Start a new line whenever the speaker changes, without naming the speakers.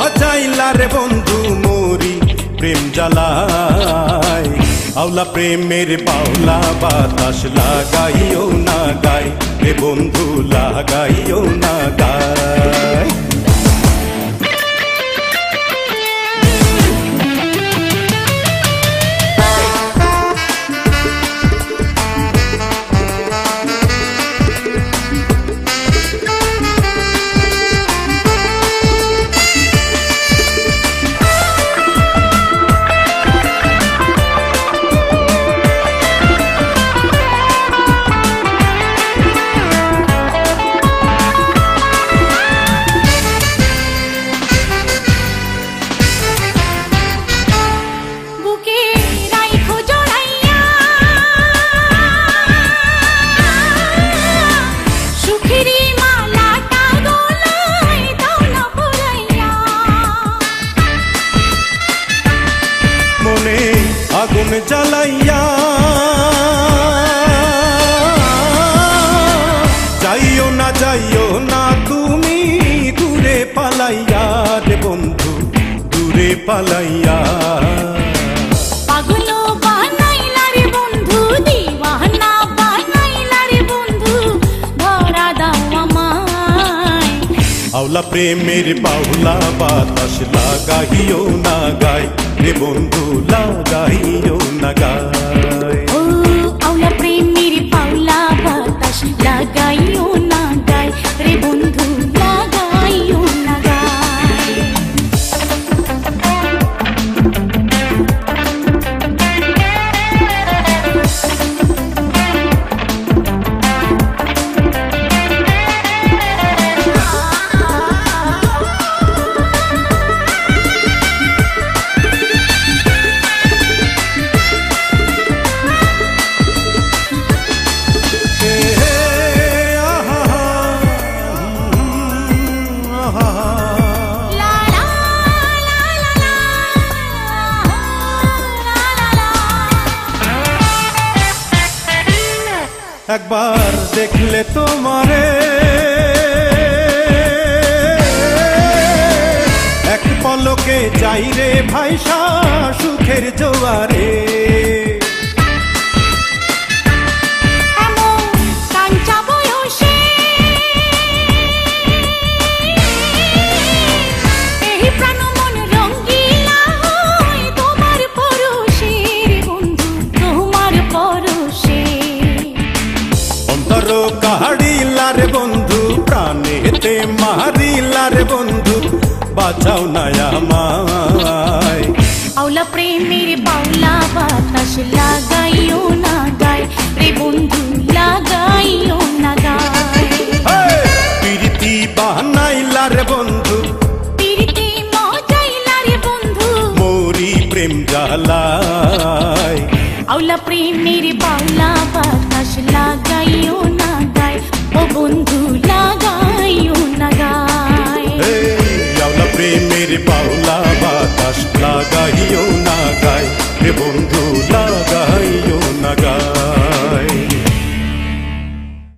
মজাইলা রে বন্ধু মোরি প্রেম জ্বালায় আওলা প্রেমের বাউলা বাতাস লাগাইও না গায় রে বন্ধু লাগাইও না গায় আগুন জ্বালাইয়া যাইও না তুমি দূরে পালাইয়া রে বন্ধু দূরে পালাইয়া
পাগল বানাইলা রে বন্ধু দিওয়ানা বানাইলা রে বন্ধু ধরা দাও আমায়
আওলা প্রেমের বাউলা বাতাস লাগাইও না গায় রে বন্ধু লাগাইও না গায়
ও আওলা প্রেমের বাউলা বাতাস লাগাইও না গায় রে বন্ধু লাগাইও না গায়
একবার দেখলে তোমারে এক পলকে যাই রে ভাইসা সুখের জোয়ারে কাহাড়িলা রে বন্ধু প্রাণেতে মারিলা রে বন্ধু বাঁচাও না আমায়
আওলা প্রেমের বাউলা বাতাস লাগাইও না গায় রে বন্ধু লাগাইও না গায়
প্রীতি বানাইলা রে বন্ধু
প্রীতি মজাইলা রে বন্ধু
মোরি প্রেম জ্বালায়
আওলা প্রেমের বাউলা বাতাস লাগাইও না গায় ও বন্ধু লাগাইও না গায়
আওলা প্রেমের বাউলা